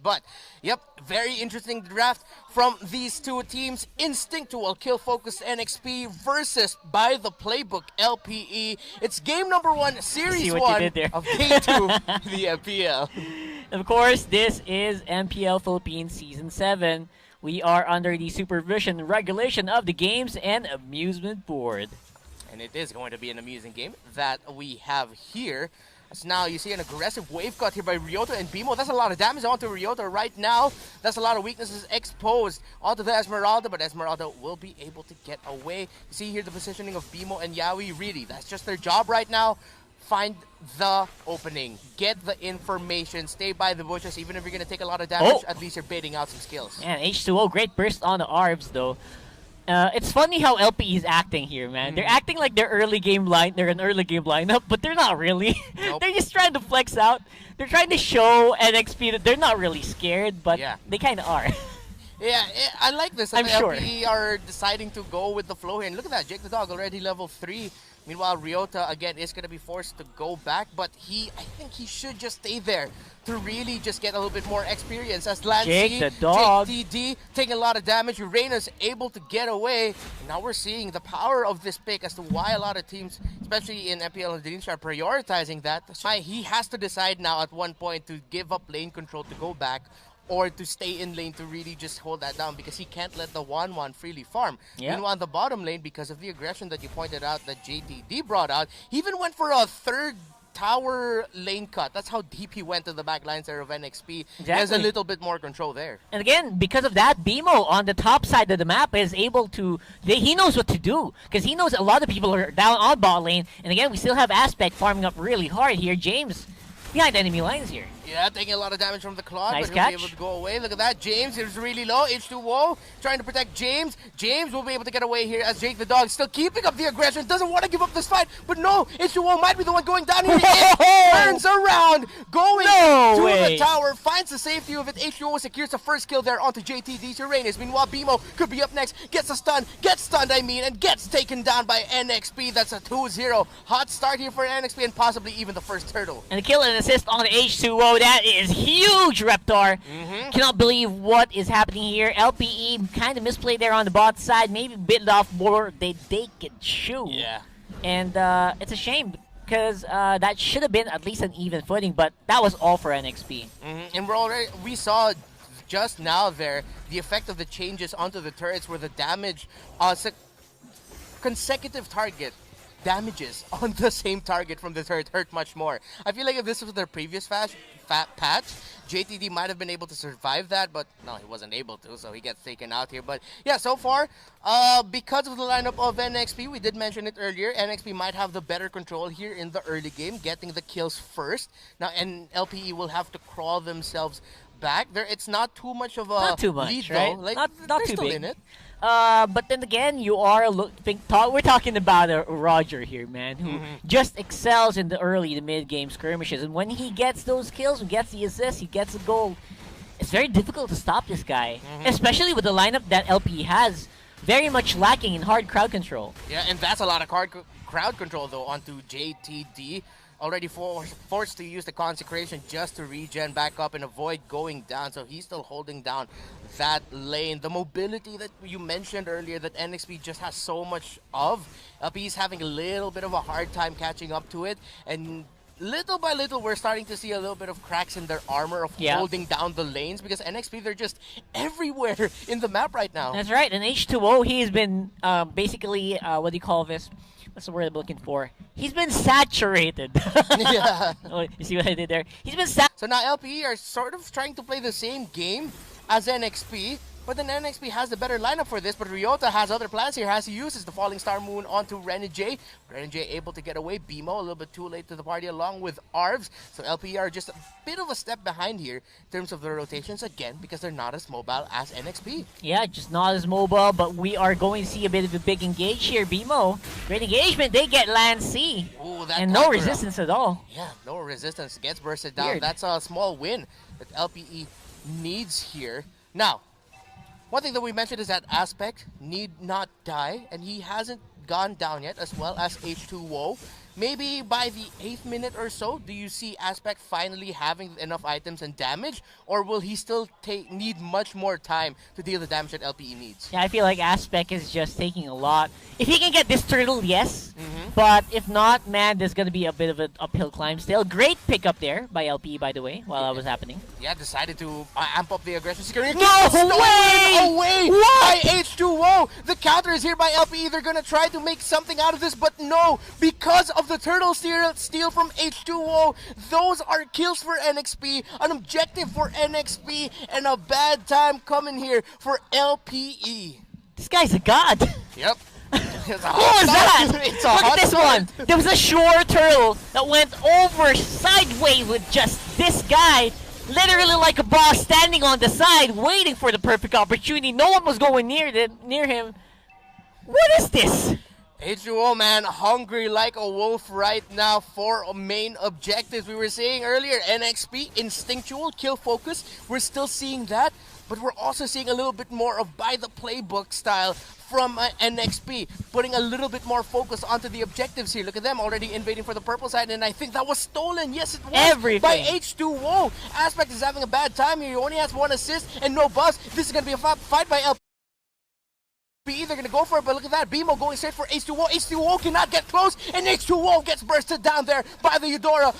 But, yep, very interesting draft from these two teams. Instinctual, kill-focused NXP versus, by the playbook, LPE. It's game number 1, series 1 of day 2 the MPL. Of course, this is MPL Philippines Season 7. We are under the supervision and regulation of the Games and Amusement Board. And it is going to be an amusing game that we have here. So now you see an aggressive wave cut here by Ryota and Bimo. That's a lot of damage onto Ryota right now. That's a lot of weaknesses exposed onto the Esmeralda, but Esmeralda will be able to get away. You see here the positioning of Bimo and Yaoi. Really, that's just their job right now. Find the opening, get the information, stay by the bushes. Even if you're going to take a lot of damage, at least you're baiting out some skills. And H2O, great burst on the Arbs though. It's funny how LPE is acting here, man. They're acting like they're an early game lineup, but they're not really. Nope. They're just trying to flex out. They're trying to show NXP that they're not really scared, but they kind of are. Yeah, I like this. I'm sure. LPE are deciding to go with the flow here. And look at that, Jake the Dog already level 3. Meanwhile, Ryota, again, is going to be forced to go back, but I think he should just stay there to really just get a little bit more experience. As Lancy, Jake the Dog, Jake TD taking a lot of damage. Uranus able to get away. And now we're seeing the power of this pick as to why a lot of teams, especially in MPL and Dreamstar, are prioritizing that. So he has to decide now at one point to give up lane control to go back, or to stay in lane to really just hold that down, because he can't let the 1-1 freely farm. Meanwhile, on the bottom lane, because of the aggression that you pointed out that JTD brought out, he even went for a third tower lane cut. That's how deep he went to the back lines there of NXP. Exactly. He has a little bit more control there. And again, because of that, Bimo on the top side of the map is able to... he knows what to do, because he knows a lot of people are down on bot lane. And again, we still have Aspect farming up really hard here. James behind enemy lines here. Yeah, taking a lot of damage from the Claude, nice but catch. He'll be able to go away. Look at that. James is really low. H2O trying to protect James. James will be able to get away here as Jake the Dog still keeping up the aggression. Doesn't want to give up this fight, but no, H2O might be the one going down here. Turns around, going to the tower, finds the safety of it. H2O secures the first kill there onto JTD's Uranus. Meanwhile, Bimo could be up next. Gets stunned, and gets taken down by NXP. That's a 2-0. Hot start here for NXP and possibly even the first turtle. And a kill and assist on H2O. That is huge, Reptar. Cannot believe what is happening here. LPE kind of misplayed there on the bot side. Maybe bit off more they can chew. Yeah. And it's a shame, because that should have been at least an even footing, but that was all for NXP. And we saw just now there the effect of the changes onto the turrets, where the damage, consecutive target damages on the same target from the turret hurt much more. I feel like if this was their previous patch, JTD might have been able to survive that, but no, he wasn't able to, so he gets taken out here. But yeah, so far, because of the lineup of NXP, we did mention it earlier, NXP might have the better control here in the early game, getting the kills first. Now, and LPE will have to crawl themselves back. It's not too much of a lead, right? Though. Like, not too still big in it. But then again, you are we're talking about a Roger here, man, who just excels in the early to mid-game skirmishes. And when he gets those kills, he gets the assists, he gets the goal, it's very difficult to stop this guy, especially with the lineup that LP has, very much lacking in hard crowd control. Yeah, and that's a lot of crowd control, though, onto JTD. Already forced to use the Consecration just to regen back up and avoid going down. So he's still holding down that lane. The mobility that you mentioned earlier that NXP just has so much of, LP's having a little bit of a hard time catching up to it. And little by little, we're starting to see a little bit of cracks in their armor of holding down the lanes, because NXP, they're just everywhere in the map right now. That's right. And H2O, he's been basically, what do you call this? What's the word I'm looking for? He's been saturated. Yeah. Oh, you see what I did there? He's been So now LPE are sort of trying to play the same game as NXP, but then NXP has the better lineup for this, but Ryota has other plans here, has he uses the Falling Star Moon onto Renijay. Renijay able to get away, Bimo a little bit too late to the party along with Arvs, so LPE are just a bit of a step behind here in terms of the rotations, again, because they're not as mobile as NXP. Yeah, just not as mobile, but we are going to see a bit of a big engage here. Bimo, great engagement, they get land C, and no resistance at all. Yeah, no resistance, gets bursted down. Weird. That's a small win that LPE needs here. Now, one thing that we mentioned is that Aspect need not die, and he hasn't gone down yet, as well as H2O. maybe by the 8th minute or so, do you see Aspect finally having enough items and damage, or will he still need much more time to deal the damage that LPE needs? Yeah, I feel like Aspect is just taking a lot. If he can get this turtle, yes. But if not, man, there's going to be a bit of an uphill climb still. Great pickup there by LPE, by the way, while that was happening. Yeah, decided to amp up the aggression. No way! Away by H2O! The counter is here by LPE. They're going to try to make something out of this, but no, because of the turtle steal from H2O, those are kills for NXP, an objective for NXP, and a bad time coming here for LPE. This guy's a god. Yep. What was that? Look at this one. There was a shore turtle that went over sideways with just this guy, literally like a boss standing on the side, waiting for the perfect opportunity. No one was going near him. What is this? H2O, man, hungry like a wolf right now for main objectives. We were saying earlier, NXP, instinctual, kill focus. We're still seeing that, but we're also seeing a little bit more of by the playbook style from NXP, putting a little bit more focus onto the objectives here. Look at them already invading for the purple side, and I think that was stolen. Yes, it was. Everything. By H2O. Aspect is having a bad time here. He only has 1 assist and no buffs. This is going to be a fight by LPE. They're going to go for it, but look at that. BMO going straight for H2O. H2O cannot get close, and H2O gets bursted down there by the Eudora.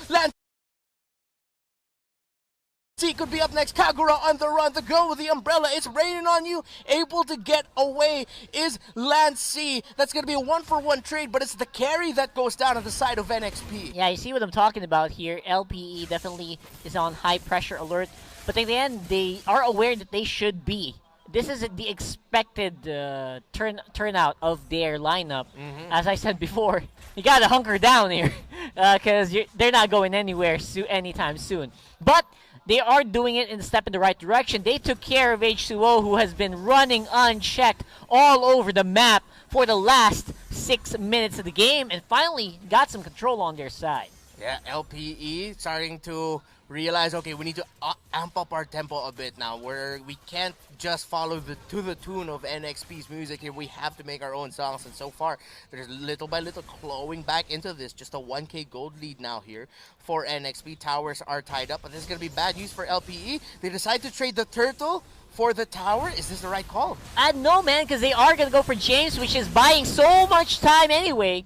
C could be up next. Kagura on the run. The girl with the umbrella. It's raining on you. Able to get away is Lance. That's going to be a 1-for-1 trade, but it's the carry that goes down on the side of NXP. Yeah, you see what I'm talking about here. LPE definitely is on high pressure alert, but in the end, they are aware that they should be. This is the expected turnout of their lineup. As I said before, you gotta hunker down here because they're not going anywhere anytime soon. But they are doing it in a step in the right direction. They took care of H2O, who has been running unchecked all over the map for the last 6 minutes of the game, and finally got some control on their side. Yeah, LPE starting to realize, okay, we need to amp up our tempo a bit now, where we can't just follow to the tune of NXP's music here. We have to make our own songs, and so far, there's little by little clawing back into this. Just a 1K gold lead now here for NXP. Towers are tied up, but this is going to be bad news for LPE. They decide to trade the turtle for the tower. Is this the right call? No, man, because they are going to go for James, which is buying so much time anyway.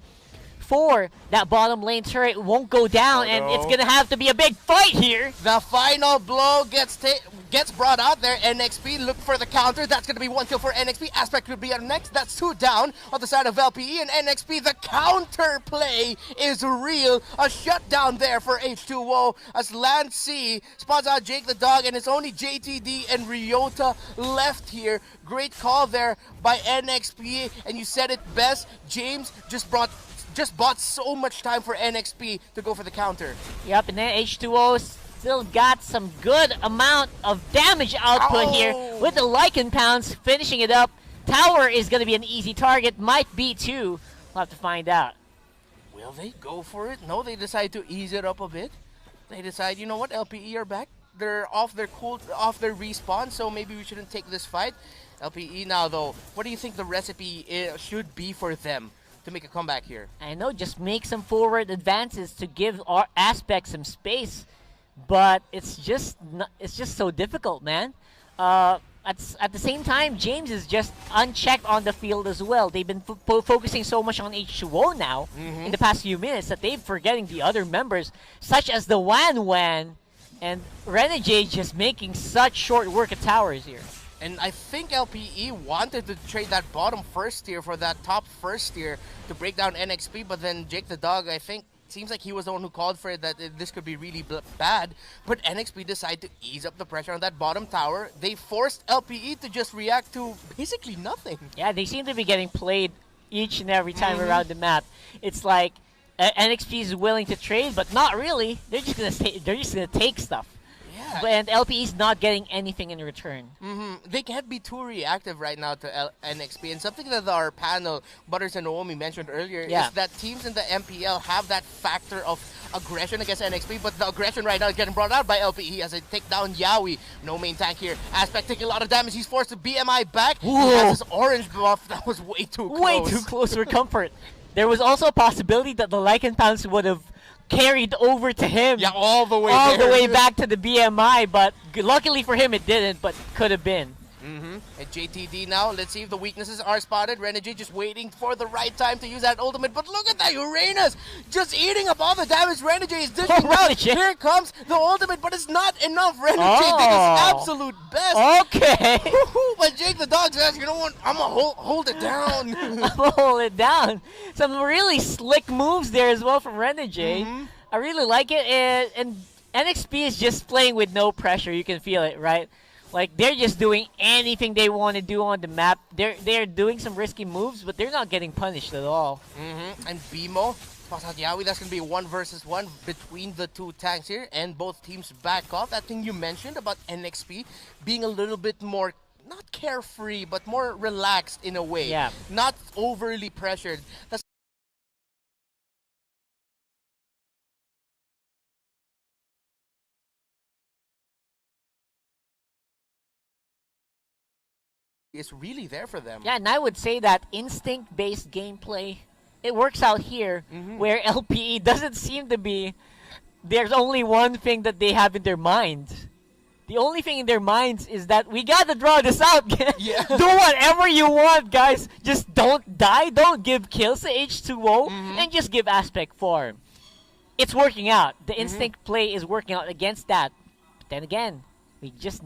For that bottom lane turret won't go down, and it's gonna have to be a big fight here. The final blow gets brought out there. NXP look for the counter. That's gonna be 1 kill for NXP. Aspect could be up next. That's 2 down on the side of LPE and NXP. The counter play is real. A shutdown there for H2O as Lance C spots out Jake the Dog, and it's only JTD and Ryota left here. Great call there by NXP, and you said it best. James just bought so much time for NXP to go for the counter. Yep, and then H2O still got some good amount of damage output here with the Lycan Pounds finishing it up. Tower is going to be an easy target. Might be too. We'll have to find out. Will they go for it? No, they decide to ease it up a bit. They decide, you know what, LPE are back. They're off their respawn, so maybe we shouldn't take this fight. LPE now, though, what do you think the recipe should be for them to make a comeback here? I know, just make some forward advances to give our Aspect some space, but it's just so difficult, man. At the same time, James is just unchecked on the field as well. They've been focusing so much on H2O now in the past few minutes that they're forgetting the other members, such as the Wan and Renegade, just making such short work of towers here. And I think LPE wanted to trade that bottom first tier for that top first tier to break down NXP, but then Jake the Dog, I think, seems like he was the one who called for it, that this could be really bad. But NXP decided to ease up the pressure on that bottom tower. They forced LPE to just react to basically nothing. Yeah, they seem to be getting played each and every time around the map. It's like NXP is willing to trade, but not really. They're just gonna take stuff. And LPE is not getting anything in return. They can't be too reactive right now to NXP. And something that our panel, Butters and Naomi, mentioned earlier is that teams in the MPL have that factor of aggression against NXP, but the aggression right now is getting brought out by LPE as they take down Yaoi. No main tank here. Aspect taking a lot of damage. He's forced to BMI back. He has his orange buff. That was way too close. Way too close for comfort. there was also a possibility that the Lycan Pounce would have carried over to him. Yeah, all the way all there. the way back to the BMI, but luckily for him it didn't, but could have been. And JTD now, let's see if the weaknesses are spotted. Renegade just waiting for the right time to use that ultimate, but look at that, Uranus just eating up all the damage Renegade is dishing out. Here comes the ultimate, but it's not enough. Renegade did his absolute best. Okay. But Jake the Dog says, you know what, I'm going to hold it down. I'm going to hold it down. Some really slick moves there as well from Renegade. I really like it, and NXP is just playing with no pressure. You can feel it, right? Like, they're just doing anything they want to do on the map. They're doing some risky moves, but they're not getting punished at all. And Bimo, Yawi, that's going to be 1 versus 1 between the two tanks here, and both teams back off. That thing you mentioned about NXP being a little bit more, not carefree, but more relaxed in a way. Yeah. Not overly pressured. That's is really there for them. Yeah, and I would say that instinct-based gameplay, it works out here, where LPE doesn't seem to be. There's only one thing that they have in their minds. The only thing in their minds is that we gotta draw this out. Do whatever you want, guys. Just don't die, don't give kills to H2O, and just give aspect form. It's working out. The instinct play is working out against that. But then again, they just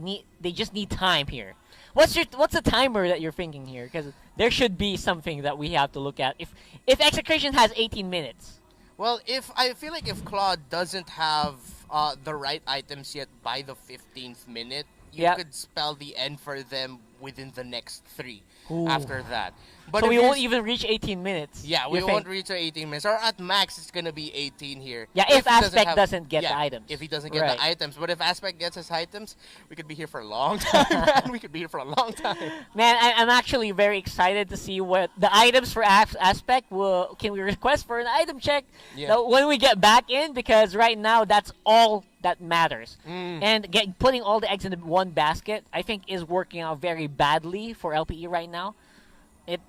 need time here. What's the timer that you're thinking here? Because there should be something that we have to look at. If Execution has 18 minutes. Well, I feel like if Claude doesn't have the right items yet by the 15th minute, you could spell the end for them within the next 3 after that. But so we won't even reach 18 minutes. Yeah, we won't reach 18 minutes. Or at max, it's going to be 18 here. Yeah, if Aspect doesn't get the items. If he doesn't get the items. But if Aspect gets his items, we could be here for a long time, man. We could be here for a long time. Man, I'm actually very excited to see what the items for Aspect will. Can we request for an item check when we get back in? Because right now, that's all that matters. And putting all the eggs in one basket, I think, is working out very badly for LPE right now.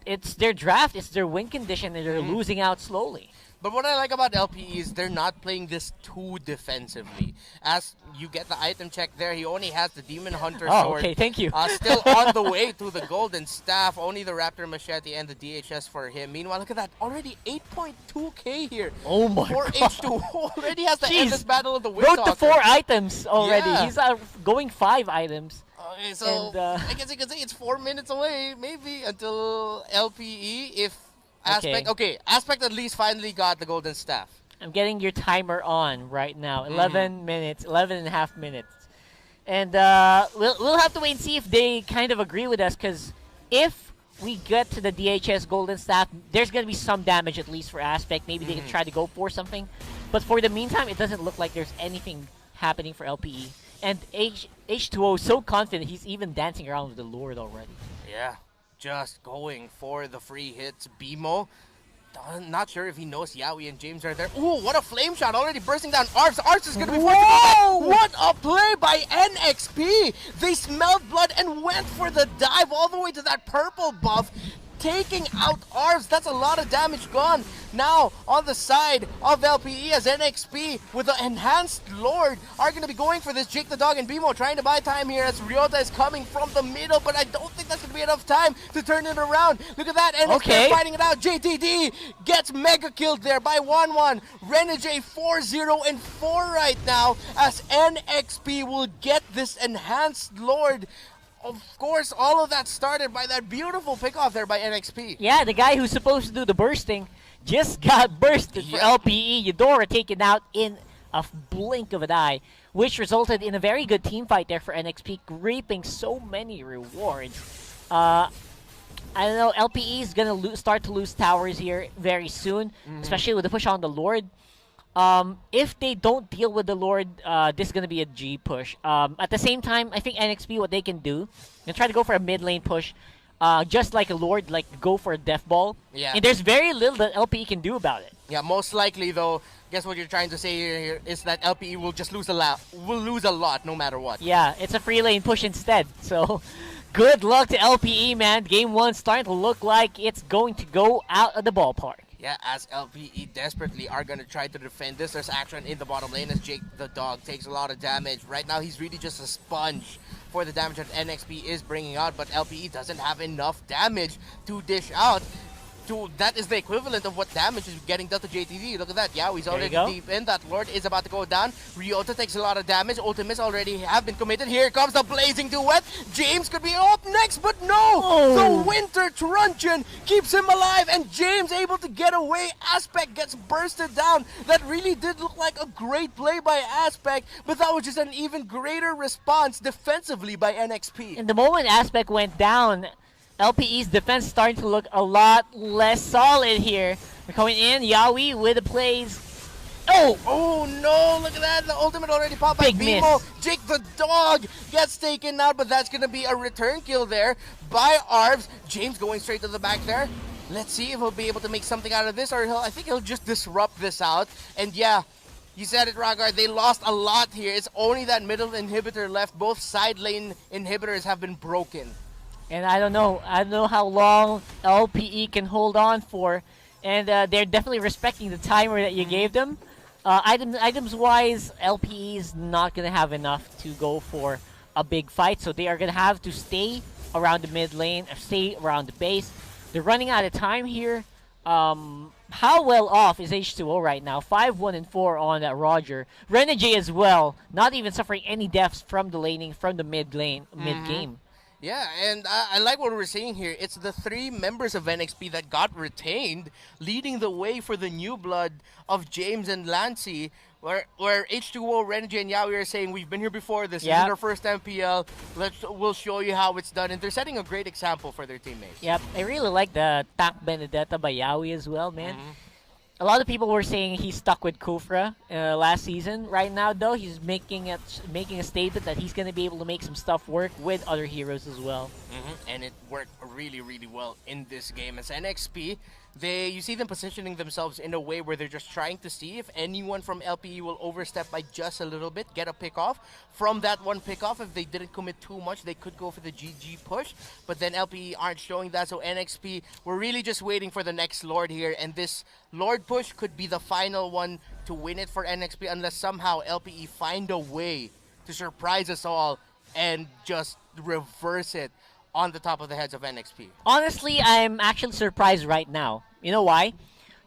It's their draft, it's their win condition, and they're losing out slowly. But what I like about LPE is they're not playing this too defensively. As you get the item check there, he only has the Demon Hunter sword. Okay, thank you. Still on the way to the Golden Staff. Only the Raptor Machete and the DHS for him. Meanwhile, look at that. Already 8.2k here. Oh my god. For H2 already has the endless battle of the Wind Wrote to 4 items already. Yeah. He's going 5 items. Okay, so I guess you could say it's 4 minutes away, maybe, until LPE if Aspect. Okay, Aspect at least finally got the Golden Staff. I'm getting your timer on right now. 11 minutes, 11 and a half minutes. And we'll have to wait and see if they kind of agree with us, because if we get to the DHS Golden Staff, there's going to be some damage at least for Aspect. Maybe they can try to go for something. But for the meantime, it doesn't look like there's anything happening for LPE. And H2O is so confident he's even dancing around with the Lord already. Yeah, just going for the free hits. Bimo, not sure if he knows Yawi and James are there. Ooh, what a flame shot already bursting down Arps. Arps is going to be forced to go back. What a play by NXP. They smelled blood and went for the dive all the way to that purple buff, taking out Arps. That's a lot of damage gone. Now, on the side of LPE as NXP with the Enhanced Lord are going to be going for this. Jake the Dog and Bimo trying to buy time here as Ryota is coming from the middle, but I don't think that's going to be enough time to turn it around. Look at that, NXP fighting it out. JTD gets mega killed there by 1-1. Renegade 4-0 and 4 right now as NXP will get this Enhanced Lord. Of course, all of that started by that beautiful pick-off there by NXP. Yeah, the guy who's supposed to do the bursting just got bursted for LPE. Eudora taken out in a blink of an eye, which resulted in a very good team fight there for NXP, reaping so many rewards. I don't know, LPE is going to start to lose towers here very soon, especially with the push on the Lord. If they don't deal with the Lord, this is going to be a G push. At the same time, I think NXP, what they can do, and try to go for a mid lane push, just like a Lord, like go for a Death Ball. Yeah. And there's very little that LPE can do about it. Yeah, most likely though, guess what you're trying to say here is that LPE will just lose a lot no matter what. Yeah, it's a free lane push instead. So good luck to LPE, man. Game 1 starting to look like it's going to go out of the ballpark. Yeah, as LPE desperately are going to try to defend this. There's action in the bottom lane as Jake the Dog takes a lot of damage. Right now, he's really just a sponge for the damage that NXP is bringing out, but LPE doesn't have enough damage to dish out. That is the equivalent of what damage is getting done to JTD. Look at that. Yeah, he's already deep in. That Lord is about to go down. Ryota takes a lot of damage. Ultimates already have been committed. Here comes the Blazing Duet. James could be up next, but no! The Winter Truncheon keeps him alive, and James able to get away. Aspect gets bursted down. That really did look like a great play by Aspect, but that was just an even greater response defensively by NXP. And the moment Aspect went down, LPE's defense starting to look a lot less solid here. We're coming in, Yaoi with the plays. Oh no, look at that. The ultimate already popped by Bimo. Jake the Dog gets taken out, but that's going to be a return kill there by Arbs. James going straight to the back there. Let's see if he'll be able to make something out of this, or I think he'll just disrupt this out. And yeah, you said it, Ragar. They lost a lot here. It's only that middle inhibitor left. Both side lane inhibitors have been broken. And I don't know how long LPE can hold on for, and they're definitely respecting the timer that you gave them. Items-wise, LPE is not going to have enough to go for a big fight, so they are going to have to stay around the mid lane, or stay around the base. They're running out of time here. How well off is H2O right now? 5-1-4 on Roger. Renegade as well, not even suffering any deaths from the laning, from the mid lane, mid-game. Yeah, and I like what we're seeing here. It's the 3 members of NXP that got retained, leading the way for the new blood of James and Lancey, where H2O, Renegade, and Yaoi are saying, we've been here before, this isn't our first MPL, we'll show you how it's done. And they're setting a great example for their teammates. Yep, I really like the Tank Benedetta by Yaoi as well, man. A lot of people were saying he's stuck with Kufra last season. Right now, though, he's making a statement that he's going to be able to make some stuff work with other heroes as well. And it worked really, really well in this game. As NXP, you see them positioning themselves in a way where they're just trying to see if anyone from LPE will overstep by just a little bit, get a pick off. From that one pick off, if they didn't commit too much, they could go for the GG push. But then LPE aren't showing that, so NXP, we're really just waiting for the next Lord here. And this Lord push could be the final one to win it for NXP, unless somehow LPE find a way to surprise us all and just reverse it on the top of the heads of NXP. Honestly, I'm actually surprised right now. You know why?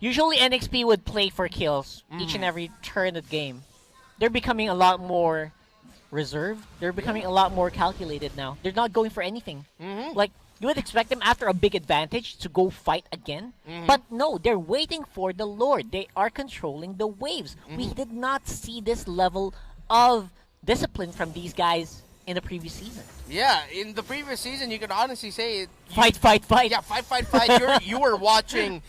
Usually NXP would play for kills each and every turn of the game. They're becoming a lot more reserved. They're becoming a lot more calculated now. They're not going for anything. Like, you would expect them after a big advantage to go fight again. But no, they're waiting for the Lord. They are controlling the waves. We did not see this level of discipline from these guys in the previous season. Yeah, in the previous season, you could honestly say fight. Yeah, fight. You were watching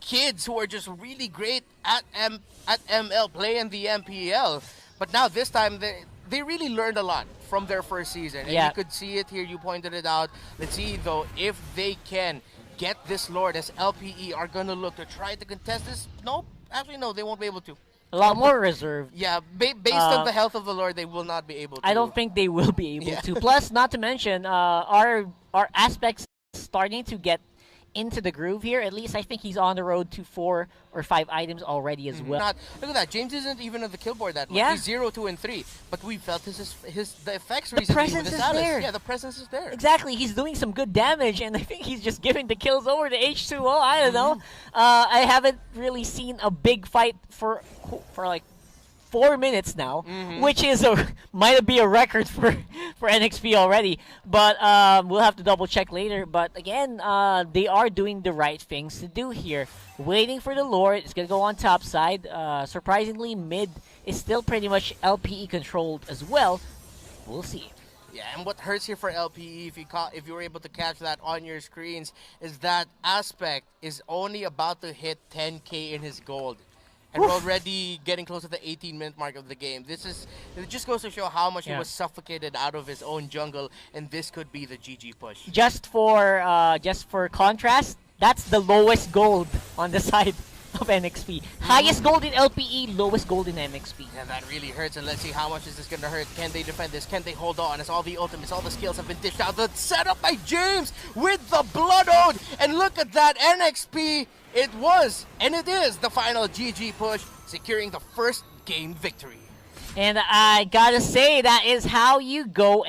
kids who are just really great at ML playing the MPL. But now this time, they really learned a lot from their first season. And you could see it here. You pointed it out. Let's see, though, if they can get this Lord, as LPE are going to look to try to contest this. Nope. Actually, no, they won't be able to. A lot more reserved. Yeah, based on the health of the Lord, they will not be able to. I don't think they will be able to. Plus, not to mention, our aspects starting to get into the groove here. At least I think he's on the road to 4 or 5 items already as well. Look at that. James isn't even on the kill board that much. Yeah. He's 0, 2, and 3. But we felt the effects the recently presence with is his Alice. there. Yeah, the presence is there. Exactly. He's doing some good damage, and I think he's just giving the kills over to H2O. I don't know. I haven't really seen a big fight for like 4 minutes now, which is might be a record for NXP already. But we'll have to double check later. But again, they are doing the right things to do here. Waiting for the Lord. It's gonna go on top side. Surprisingly, mid is still pretty much LPE controlled as well. We'll see. Yeah, and what hurts here for LPE, if you were able to catch that on your screens, is that Aspect is only about to hit 10K in his gold. And we're already getting close to the 18-minute mark of the game. It just goes to show how much he was suffocated out of his own jungle, and this could be the GG push. Just for contrast, that's the lowest gold on the side of NXP. Highest gold in LPE, lowest gold in MXP. Yeah, that really hurts, and let's see how much is this going to hurt. Can they defend this? Can they hold on? As all the ultimates, all the skills have been dished out. The setup by James with the Blood Ode, and look at that, NXP, it was, and it is, the final GG push, securing the first game victory. And I gotta say, that is how you go